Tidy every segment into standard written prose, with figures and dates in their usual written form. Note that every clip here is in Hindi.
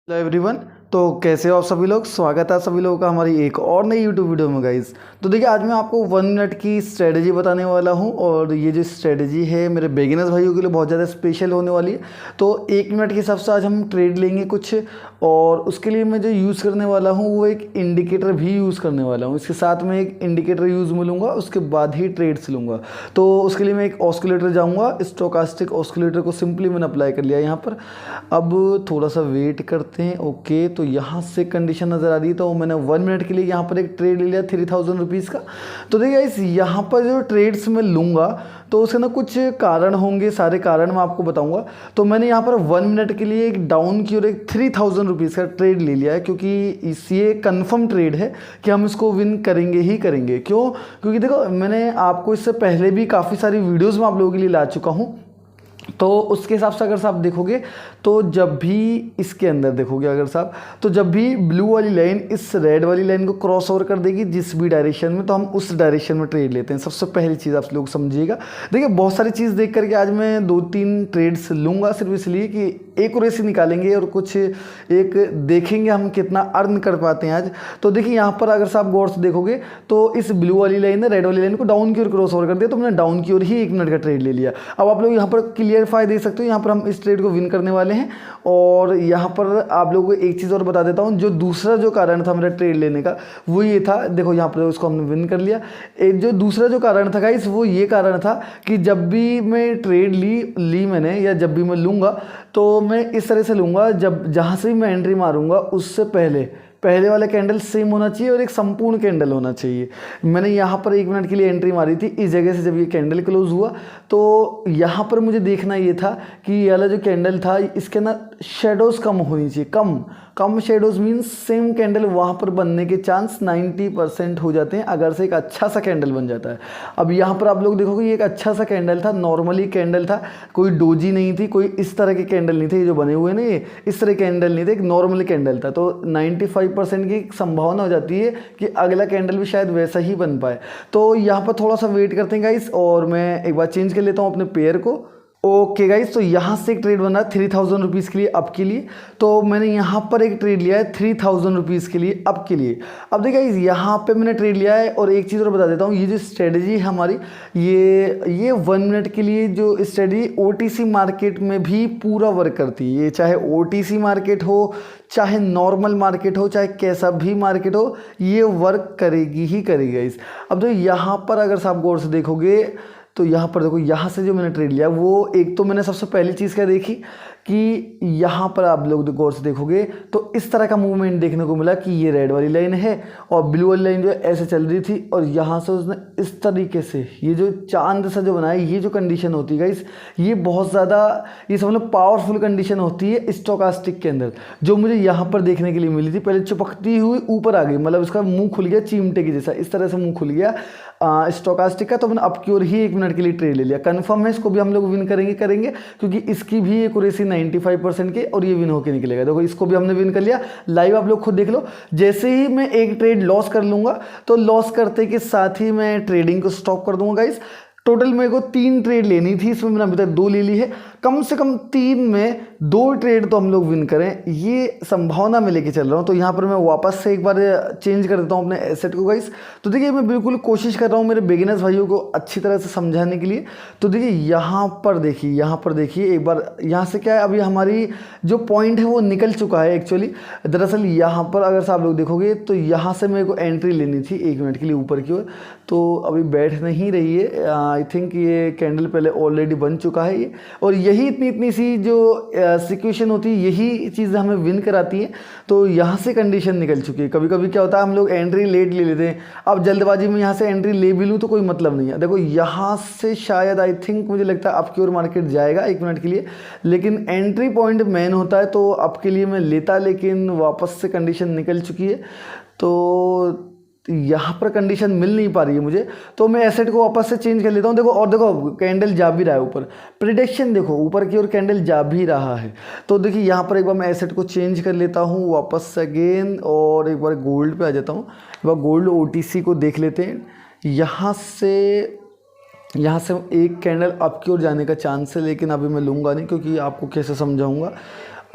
Hello everyone. तो कैसे हो आप सभी लोग। स्वागत है सभी लोगों का हमारी एक और नई यूट्यूब वीडियो में गाइस। तो देखिए आज मैं आपको 1 मिनट की स्ट्रेटजी बताने वाला हूं और ये जो स्ट्रेटजी है मेरे बिगिनर्स भाइयों के लिए बहुत ज़्यादा स्पेशल होने वाली है। तो 1 मिनट के हिसाब से आज हम ट्रेड लेंगे कुछ, और उसके लिए मैं जो यूज़ करने वाला हूँ वो एक इंडिकेटर भी यूज़ करने वाला हूँ। इसके साथ में एक इंडिकेटर यूज़ में लूँगा, उसके बाद ही ट्रेड्स लूँगा। तो उसके लिए मैं एक ऑस्किलेटर जाऊँगा, स्टोकास्टिक ऑस्किलेटर को सिंपली मैंने अप्लाई कर लिया यहाँ पर। अब थोड़ा सा वेट करते हैं। ओके, तो यहाँ से कंडीशन नज़र आ रही है, तो मैंने 1 मिनट के लिए यहाँ पर एक ट्रेड ले लिया 3000 रुपीज़ का। तो देखिए इस यहाँ पर जो ट्रेड्स मैं लूँगा तो उसके ना कुछ कारण होंगे, सारे कारण मैं आपको बताऊँगा। तो मैंने यहाँ पर 1 मिनट के लिए एक डाउन की और एक 3000 रुपीज़ का ट्रेड ले लिया है, क्योंकि ये कंफर्म ट्रेड है कि हम इसको विन करेंगे ही करेंगे। क्यों? क्योंकि देखो मैंने आपको इससे पहले भी काफ़ी सारी वीडियोज़ में आप लोगों के लिए ला चुका हूँ। तो उसके हिसाब से अगर साहब देखोगे तो जब भी इसके अंदर देखोगे अगर साहब, तो जब भी ब्लू वाली लाइन इस रेड वाली लाइन को क्रॉस ओवर कर देगी जिस भी डायरेक्शन में, तो हम उस डायरेक्शन में ट्रेड लेते हैं। सबसे पहली चीज़ आप लोग समझिएगा। देखिए बहुत सारी चीज़ देख करके आज मैं 2-3 ट्रेड्स लूँगा सिर्फ इसलिए कि एक्यूरेसी निकालेंगे और कुछ एक देखेंगे हम कितना अर्न कर पाते हैं आज। तो देखिए यहाँ पर अगर साहब गौर से देखोगे तो इस ब्लू वाली लाइन ने रेड वाली लाइन को डाउन की ओर क्रॉस ओवर कर दिया, तो मैंने डाउन की ओर ही 1 मिनट का ट्रेड ले लिया। अब आप लोग यहाँ पर क्लियरफाई दे सकते हो, यहाँ पर हम इस ट्रेड को विन करने वाले हैं। और यहाँ पर आप लोगों को एक चीज़ और बता देता हूँ, जो दूसरा जो कारण था मेरा ट्रेड लेने का वो ये था, देखो यहाँ पर उसको हमने विन कर लिया। एक जो दूसरा जो कारण था गाइस वो ये कारण था कि जब भी मैं ट्रेड ली मैंने, या जब भी मैं लूँगा तो मैं इस तरह से लूँगा, जब जहाँ से भी मैं एंट्री मारूंगा उससे पहले वाला कैंडल सेम होना चाहिए और एक संपूर्ण कैंडल होना चाहिए। मैंने यहाँ पर 1 मिनट के लिए एंट्री मारी थी इस जगह से, जब ये कैंडल क्लोज हुआ तो यहाँ पर मुझे देखना ये था कि ये वाला जो कैंडल था इसके ना शेडोज़ कम होनी चाहिए। कम शेडोज़ मीन्स सेम कैंडल वहाँ पर बनने के चांस 90% हो जाते हैं अगर से एक अच्छा सा कैंडल बन जाता है। अब यहाँ पर आप लोग देखोगे ये एक अच्छा सा कैंडल था, नॉर्मली कैंडल था, कोई डोजी नहीं थी, कोई इस तरह के कैंडल नहीं थे ये जो बने हुए ना, ये इस तरह कैंडल नहीं थे, एक नॉर्मल कैंडल था। तो 95% की संभावना हो जाती है कि अगला कैंडल भी शायद वैसा ही बन पाए। तो यहाँ पर थोड़ा सा वेट करते हैं गाइस, और मैं एक बार चेंज कर लेता हूँ अपने पेयर को। ओके गाइस, तो यहाँ से एक ट्रेड बना 3000 रुपीज़ के लिए अप के लिए। तो मैंने यहाँ पर एक ट्रेड लिया है 3000 रुपीज़ के लिए अप के लिए। अब देखिए गाइस यहाँ पे मैंने ट्रेड लिया है, और एक चीज़ और बता देता हूँ, ये जो स्ट्रेटजी है हमारी, ये 1 मिनट के लिए जो स्ट्रेटजी OTC मार्केट में भी पूरा वर्क करती है। ये चाहे OTC मार्केट हो, चाहे नॉर्मल मार्केट हो, चाहे कैसा भी मार्केट हो, ये वर्क करेगी ही करेगी गाइस। अब तो यहाँ पर अगर आप गौर से देखोगे तो यहाँ पर देखो, यहाँ से जो मैंने ट्रेड लिया वो एक, तो मैंने सबसे पहली चीज़ क्या देखी कि यहाँ पर आप लोग गौर से देखोगे तो इस तरह का मूवमेंट देखने को मिला कि ये रेड वाली लाइन है और ब्लू वाली लाइन जो है ऐसे चल रही थी, और यहाँ से उसने इस तरीके से ये जो चांद सा जो बनाया, ये जो कंडीशन होती है गाइस, ये बहुत ज़्यादा, ये समझ लो पावरफुल कंडीशन होती है स्टोकास्टिक के अंदर, जो मुझे यहाँ पर देखने के लिए मिली थी। पहले चिपकती हुई ऊपर आ गई, मतलब इसका मुँह खुल गया चिमटे की जैसा, इस तरह से मुँह खुल गया स्टोकास्टिक का। तो मैंने अप की ओर ही 1 मिनट के लिए ट्रेड ले लिया। कन्फर्म है इसको भी हम लोग विन करेंगे, क्योंकि इसकी भी एक्यूरेसी 95% के, और ये विन होके निकलेगा। देखो इसको भी हमने विन कर लिया। लाइव आप लोग खुद देख लो। जैसे ही मैं एक ट्रेड लॉस कर लूँगा तो लॉस करते के साथ ही मैं ट्रेडिंग को स्टॉप कर दूँगा गाइस। टोटल मेरे को 3 ट्रेड लेनी थी, इसमें मैंने अभी तक 2 ले ली है। कम से कम 3 में 2 ट्रेड तो हम लोग विन करें, ये संभावना मैं लेके चल रहा हूँ। तो यहाँ पर मैं वापस से एक बार चेंज कर देता हूँ अपने एसेट को गाइस। तो देखिए मैं बिल्कुल कोशिश कर रहा हूँ मेरे बिगिनर्स भाइयों को अच्छी तरह से समझाने के लिए। तो देखिए यहाँ पर देखिए एक बार, यहाँ से क्या है, अभी हमारी जो पॉइंट है वो निकल चुका है एक्चुअली। दरअसल यहाँ पर अगर आप लोग देखोगे तो यहाँ से मेरे को एंट्री लेनी थी 1 मिनट के लिए ऊपर की ओर, तो अभी बैठ नहीं रही है। आई थिंक ये कैंडल पहले ऑलरेडी बन चुका है ये, और यही इतनी सी जो सिचुएशन होती है, यही चीज़ हमें विन कराती है। तो यहाँ से कंडीशन निकल चुकी है। कभी कभी क्या होता है, हम लोग एंट्री लेट ले लेते हैं। अब जल्दबाजी में यहाँ से एंट्री ले भी लूँ तो कोई मतलब नहीं है। देखो यहाँ से शायद आई थिंक मुझे लगता है अप की ओर मार्केट जाएगा 1 मिनट के लिए, लेकिन एंट्री पॉइंट मेन होता है, तो अप के लिए मैं लेता, लेकिन वापस से कंडीशन निकल चुकी है। तो यहाँ पर कंडीशन मिल नहीं पा रही है मुझे, तो मैं एसेट को वापस से चेंज कर लेता हूँ। देखो, और देखो कैंडल जा भी रहा है ऊपर, प्रिडिक्शन देखो ऊपर की ओर कैंडल जा भी रहा है। तो देखिए यहाँ पर एक बार मैं एसेट को चेंज कर लेता हूँ वापस से अगेन, और एक बार गोल्ड पे आ जाता हूँ। एक बार गोल्ड OTC को देख लेते हैं। यहाँ से एक कैंडल अप की ओर जाने का चांस है, लेकिन अभी मैं लूँगा नहीं, क्योंकि आपको कैसे समझाऊँगा।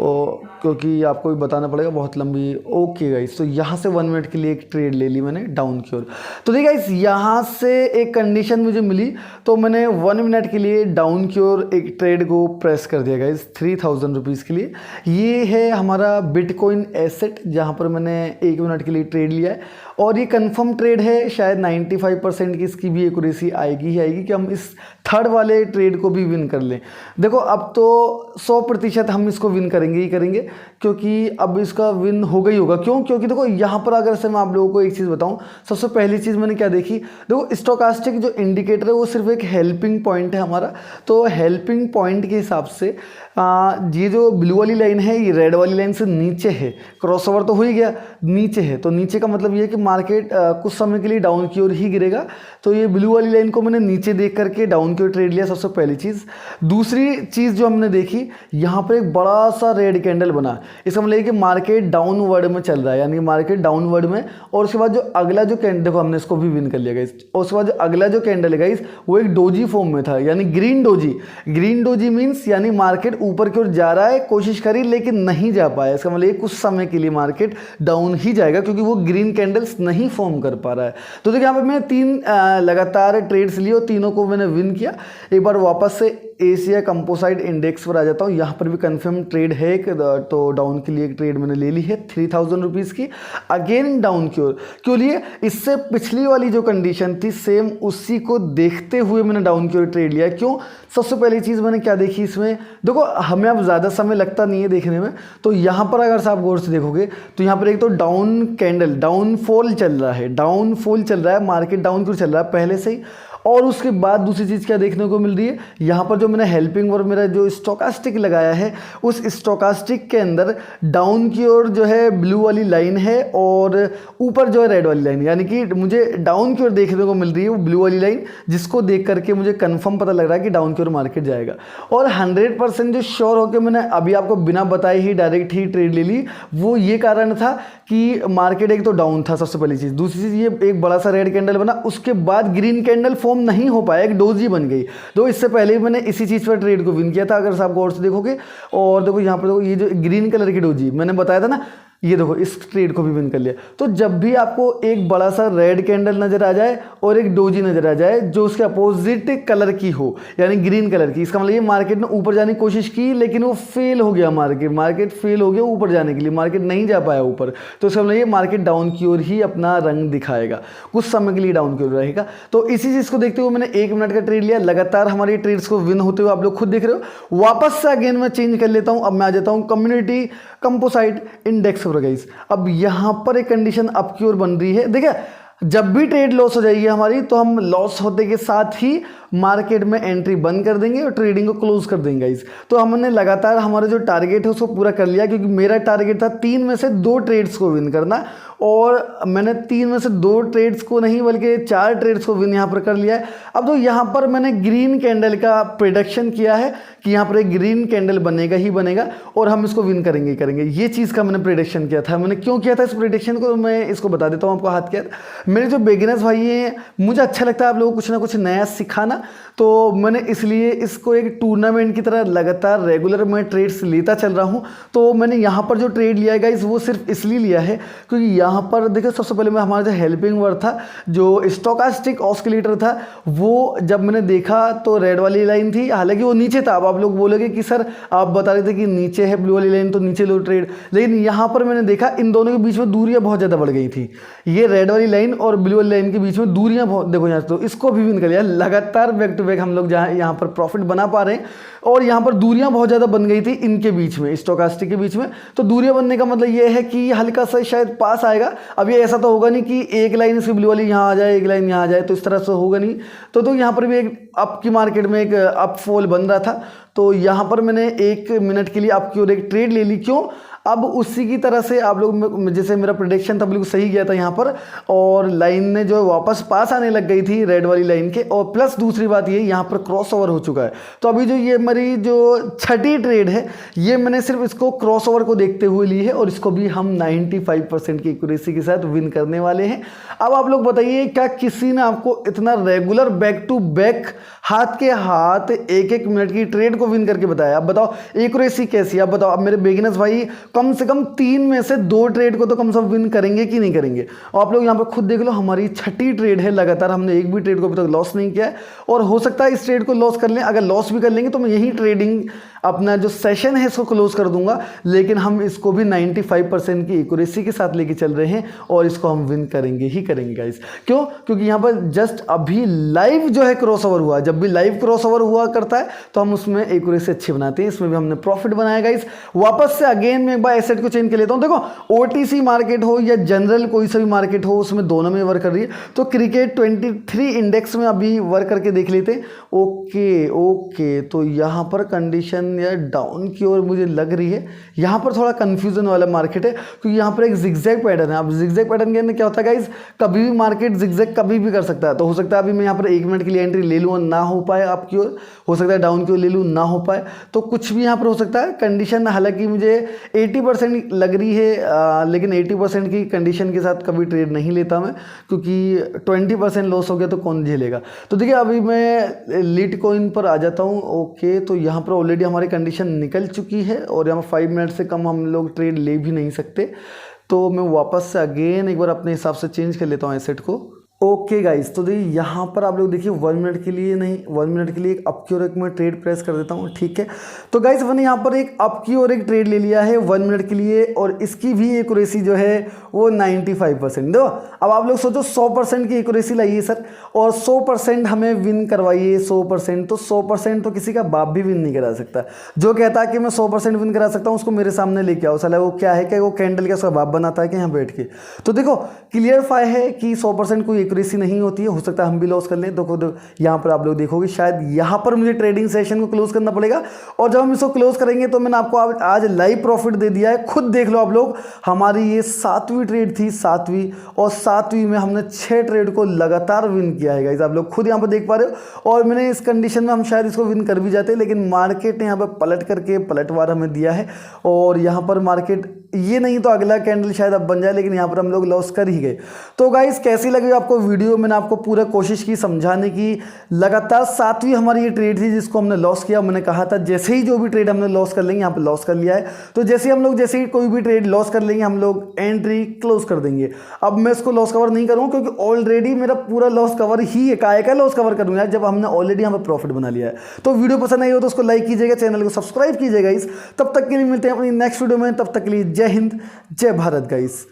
क्योंकि आपको भी बताना पड़ेगा, बहुत लंबी। ओके गाइस, तो यहाँ से 1 मिनट के लिए एक ट्रेड ले ली मैंने डाउन की ओर। तो देखिए गाइस, यहाँ से एक कंडीशन मुझे मिली, तो मैंने 1 मिनट के लिए डाउन की ओर एक ट्रेड को प्रेस कर दिया गाइस 3000 रुपीज़ के लिए। ये है हमारा बिटकॉइन एसेट, जहाँ पर मैंने 1 मिनट के लिए ट्रेड लिया है, और ये कंफर्म ट्रेड है। शायद 95% की इसकी भी एक्यूरेसी आएगी ही आएगी कि हम इस थर्ड वाले ट्रेड को भी विन कर लें। देखो, अब तो 100% हम इसको विन करेंगे ही करेंगे, क्योंकि अब इसका विन होगा ही होगा। क्यों? क्योंकि देखो यहाँ पर अगर से मैं आप लोगों को एक चीज़ बताऊँ, सबसे पहली चीज़ मैंने क्या देखी, देखो स्टोकास्टिक जो इंडिकेटर है वो सिर्फ एक हेल्पिंग पॉइंट है हमारा। तो हेल्पिंग पॉइंट के हिसाब से ये जो ब्लू वाली लाइन है ये रेड वाली लाइन से नीचे है, क्रॉसओवर तो हो ही गया, नीचे है। तो नीचे का मतलब ये है कि मार्केट कुछ समय के लिए डाउन की ओर ही गिरेगा। तो ये ब्लू वाली लाइन को मैंने नीचे देख करके डाउन की ओर ट्रेड लिया, सबसे पहली चीज़। दूसरी चीज़ जो हमने देखी, यहाँ पर एक बड़ा सा रेड कैंडल बना, इसका मतलब कि मार्केट डाउनवर्ड में चल रहा है, यानी मार्केट डाउनवर्ड में। और उसके बाद जो अगला जो कैंडल, देखो हमने इसको भी विन कर लिया गाइस। और उसके बाद जो अगला जो कैंडल है गाइस वो एक डोजी फॉर्म में था, यानी green doji. Green doji means यानी मार्केट ऊपर की ओर जा रहा है, कोशिश करी लेकिन नहीं जा पाया। इसका मतलब कुछ समय के लिए मार्केट डाउन ही जाएगा, क्योंकि वो ग्रीन कैंडल्स नहीं फॉर्म कर पा रहा है। तो देखिए यहाँ पे मैंने 3 लगातार ट्रेड्स लिए और तीनों को मैंने विन किया। एक बार वापस से एशिया कंपोसाइट इंडेक्स पर आ जाता हूँ। यहाँ पर भी कंफर्म ट्रेड है, तो डाउन के लिए एक ट्रेड मैंने ले ली है 3000 रुपीज़ की, अगेन डाउन की ओर। क्यों लिए? इससे पिछली वाली जो कंडीशन थी सेम उसी को देखते हुए मैंने डाउन की ओर ट्रेड लिया। क्यों? सबसे पहली चीज़ मैंने क्या देखी इसमें, देखो हमें अब ज़्यादा समय लगता नहीं है देखने में। तो यहाँ पर अगर आप गौर से देखोगे तो यहाँ पर एक तो डाउन कैंडल, डाउनफॉल चल रहा है, डाउनफॉल चल रहा है, मार्केट डाउन की ओर चल रहा है पहले से ही। और उसके बाद दूसरी चीज़ क्या देखने को मिल रही है, यहाँ पर जो मैंने हेल्पिंग और मेरा जो स्टोकास्टिक लगाया है, उस स्टोकास्टिक के अंदर डाउन की ओर जो है ब्लू वाली लाइन है और ऊपर जो है रेड वाली लाइन, यानी कि मुझे डाउन की ओर देखने को मिल रही है वो ब्लू वाली लाइन, जिसको देख करके मुझे कंफर्म पता लग रहा है कि डाउन की ओर मार्केट जाएगा। और 100% जो श्योर होकर मैंने अभी आपको बिना बताए ही डायरेक्ट ही ट्रेड ले ली, वो ये कारण था कि मार्केट एक तो डाउन था, सबसे पहली चीज़। दूसरी चीज़, ये एक बड़ा सा रेड कैंडल बना, उसके बाद ग्रीन कैंडल फॉर्म नहीं हो पाया, एक डोजी बन गई। तो इससे पहले मैंने इसी चीज़ पर ट्रेड को विन किया था, अगर आप गौर से देखोगे। और देखो यहाँ पर देखो, ये जो ग्रीन कलर की डोजी मैंने बताया था ना, ये देखो इस ट्रेड को भी विन कर लिया। तो जब भी आपको एक बड़ा सा रेड कैंडल नजर आ जाए और एक डोजी नजर आ जाए जो उसके अपोजिट कलर की हो, यानी ग्रीन कलर की, इसका मतलब ये मार्केट ने ऊपर जाने की कोशिश की लेकिन वो फेल हो गया, मार्केट फेल हो गया ऊपर जाने के लिए, मार्केट नहीं जा पाया ऊपर। तो इसका मतलब ये मार्केट डाउन की ओर ही अपना रंग दिखाएगा, कुछ समय के लिए डाउन की ओर रहेगा। तो इसी चीज़ को देखते हुए मैंने 1 मिनट का ट्रेड लिया, लगातार हमारी ट्रेड्स को विन होते हुए आप लोग खुद देख रहे हो। वापस से अगेन मैं चेंज कर लेता हूँ, अब मैं आ जाता हूँ कम्युनिटी कंपोसाइट इंडेक्स पर गाइस। अब यहां पर एक कंडीशन अप की ओर बन रही है। देखिए, जब भी ट्रेड लॉस हो जाएगी हमारी, तो हम लॉस होते के साथ ही मार्केट में एंट्री बंद कर देंगे और ट्रेडिंग को क्लोज कर देंगे गाइस। तो हमने लगातार हमारा जो टारगेट है उसको पूरा कर लिया, क्योंकि मेरा टारगेट था 3 में से 2 ट्रेड्स को विन करना, और मैंने 3 में से 2 ट्रेड्स को नहीं बल्कि 4 ट्रेड्स को विन यहाँ पर कर लिया है। अब तो यहाँ पर मैंने ग्रीन कैंडल का प्रेडिक्शन किया है कि यहाँ पर एक ग्रीन कैंडल बनेगा ही बनेगा और हम इसको विन करेंगे ही करेंगे। ये चीज़ का मैंने प्रेडिक्शन किया था। मैंने क्यों किया था इस प्रेडिक्शन को, मैं इसको बता देता हूँ आपको हाथ क्या। मेरे जो बिगिनर्स भाई हैं, मुझे अच्छा लगता है आप लोगों को कुछ ना कुछ नया सिखाना, तो मैंने इसलिए इसको एक टूर्नामेंट की तरह लगातार रेगुलर मैं ट्रेड्स लेता चल रहा हूँ। तो मैंने यहाँ पर जो ट्रेड लिया है गाइस वो सिर्फ इसलिए लिया है क्योंकि यहाँ पर देखो, सबसे पहले मैं हमारा जो हेल्पिंग वर्ड था, जो स्टोकास्टिक ऑस्किलेटर था, वो जब मैंने देखा तो रेड वाली लाइन थी, हालांकि वो नीचे था। अब आप लोग बोलोगे कि सर आप बता रहे थे कि नीचे है ब्लू वाली लाइन तो नीचे लो ट्रेड, लेकिन यहाँ पर मैंने देखा इन दोनों के बीच में दूरियाँ बहुत ज़्यादा बढ़ गई थी। ये रेड वाली लाइन और ब्लू वाली लाइन के बीच में दूरियाँ बहुत, देखो यहाँ, तो इसको भी विन कर लिया लगातार बैक टू बैक। हम लोग जहाँ यहाँ पर प्रॉफिट बना पा रहे हैं और यहाँ पर दूरियां बहुत ज़्यादा बन गई थी इनके बीच में, स्टोकास्टिक के बीच में। तो दूरियां बनने का मतलब ये है कि हल्का सा शायद पास आएगा। अब ये ऐसा तो होगा नहीं कि एक लाइन इसकी ब्लू वाली यहाँ आ जाए, एक लाइन यहाँ आ जाए, तो इस तरह से होगा नहीं। तो यहाँ पर भी एक अप की मार्केट में एक अप फॉल बन रहा था, तो यहाँ पर मैंने 1 मिनट के लिए अप की ओर एक ट्रेड ले ली। क्यों? अब उसी की तरह से आप लोग, जैसे मेरा प्रेडिक्शन था बिल्कुल सही गया था यहाँ पर, और लाइन ने जो वापस पास आने लग गई थी रेड वाली लाइन के, और प्लस दूसरी बात ये यहाँ पर क्रॉस ओवर हो चुका है। तो अभी जो ये मेरी जो छठी ट्रेड है, ये मैंने सिर्फ इसको क्रॉस ओवर को देखते हुए ली है, और इसको भी हम 95% की एक्यूरेसी के साथ विन करने वाले हैं। अब आप लोग बताइए, क्या किसी ने आपको इतना रेगुलर बैक टू बैक हाथ के हाथ एक एक मिनट की ट्रेड को विन करके बताया? अब बताओ एक्यूरेसी कैसी है? अब बताओ, अब मेरे बिगिनर्स भाई कम से कम 3 में से 2 ट्रेड को तो कम से कम विन करेंगे कि नहीं करेंगे? और आप लोग यहाँ पर खुद देख लो, हमारी छठी ट्रेड है लगातार, हमने एक भी ट्रेड को अभी तक लॉस नहीं किया है, और हो सकता है इस ट्रेड को लॉस कर लें। अगर लॉस भी कर लेंगे तो मैं यही ट्रेडिंग अपना जो सेशन है इसको क्लोज कर दूंगा, लेकिन हम इसको भी 95% की एक्यूरेसी के साथ लेके चल रहे हैं, और इसको हम विन करेंगे ही करेंगे गाइस। क्यों? क्योंकि यहाँ पर जस्ट अभी लाइव जो है क्रॉस ओवर हुआ। जब भी लाइव क्रॉस ओवर हुआ करता है तो हम उसमें एक्यूरेसी अच्छी बनाते हैं, इसमें भी हमने प्रॉफिट बनाया गाइस। वापस से अगेन मैं एक बार एसेट को चेंज कर लेता हूँ। देखो ओटीसी मार्केट हो या जनरल कोई सा भी मार्केट हो, उसमें दोनों में वर्क कर रही है। तो क्रिकेट 23 इंडेक्स में अभी वर्क करके देख लेते हैं। ओके, तो यहाँ पर कंडीशन या डाउन की ओर मुझे लग रही है। यहाँ पर थोड़ा कंफ्यूजन वाला मार्केट है, क्योंकि यहाँ पर एक जिगजैग पैटर्न है। अब जिगजैग पैटर्न के अंदर क्या होता है गाइस, कभी भी मार्केट जिगजैग कभी भी कर सकता है। तो हो सकता है अभी मैं यहाँ पर 1 मिनट के लिए एंट्री ले लूँ और ना हो पाए आपकी ओर, हो सकता है डाउन की ओर ले लूँ ना हो पाए, तो कुछ भी यहाँ पर हो सकता है। कंडीशन हालांकि मुझे 80% लग रही है, लेकिन 80% की कंडीशन के साथ कभी ट्रेड नहीं लेता मैं, क्योंकि 20% लॉस हो गया तो कौन झेलेगा। तो देखिए अभी मैं लीट कॉइन पर आ जाता हूँ। ओके, तो यहाँ पर ऑलरेडी हमारी कंडीशन निकल चुकी है, और यहाँ पर 5 मिनट से कम हम लोग ट्रेड ले भी नहीं सकते। तो मैं वापस से अगेन एक बार अपने हिसाब से चेंज कर लेता हूँ एसेट को। ओके गाइस, तो देखिए यहाँ पर आप लोग देखिए 1 मिनट के लिए नहीं, 1 मिनट के लिए एक अप की ओर एक मैं ट्रेड प्रेस कर देता हूँ, ठीक है। तो गाइस मैंने यहाँ पर एक अप की ओर एक ट्रेड ले लिया है 1 मिनट के लिए, और इसकी भी एक्यूरेसी जो है वो 95%। दो अब आप लोग सोचो 100% की एक्यूरेसी लाइए सर, और 100% हमें विन करवाइए। 100% तो 100% तो किसी का बाप भी विन नहीं करा सकता। जो कहता है कि मैं 100% विन करा सकता हूँ, उसको मेरे सामने लेके आओ। साला वो क्या है, क्या वो कैंडल का उसका बाप बनाता है कि यहाँ बैठ के? तो देखो क्लियरफाई है कि 100% कोई एक्यूरेसी नहीं होती है। हो सकता है हम भी लॉस कर लें। देखो यहाँ पर आप लोग देखोगे शायद यहाँ पर मुझे ट्रेडिंग सेशन को क्लोज करना पड़ेगा, और जब हम इसको क्लोज करेंगे तो मैंने आपको आज लाइव प्रॉफिट दे दिया है। खुद देख लो आप लोग, हमारी ये 7वीं ट्रेड थी, 7वीं, और 7वीं में हमने 6 ट्रेड को लगातार विन किया है गाइस। आप लोग खुद यहाँ पर देख पा रहे हो, और मैंने इस कंडीशन में हम शायद इसको विन कर भी जाते, लेकिन मार्केट ने यहाँ पर पलट करके पलटवार हमें दिया है, और यहाँ पर मार्केट ये नहीं तो अगला कैंडल शायद अब बन जाए, लेकिन यहाँ पर हम लोग लॉस कर ही गए। तो गाइस कैसी लगी आपको वीडियो? मैंने आपको पूरा कोशिश की समझाने की। लगातार 7वीं हमारी ये ट्रेड थी जिसको हमने लॉस किया। मैंने कहा था जैसे ही जो भी ट्रेड हमने लॉस कर लेंगे, यहाँ पर लॉस कर लिया है, तो जैसे हम लोग जैसे ही कोई भी ट्रेड लॉस कर लेंगे, हम लोग एंट्री क्लोज कर देंगे। अब मैं इसको लॉस कवर नहीं करूँगा, क्योंकि ऑलरेडी मेरा पूरा लॉस कवर ही है। काय का लॉस कवर करूँगा जब हमने ऑलरेडी यहाँ पर प्रॉफिट बना लिया है। तो वीडियो पसंद आई हो तो उसको लाइक कीजिएगा, चैनल को सब्सक्राइब कीजिएगा। इस तब तक के लिए मिलते हैं अपनी नेक्स्ट वीडियो में। तब तक के लिए जय हिंद, जय भारत गाइस।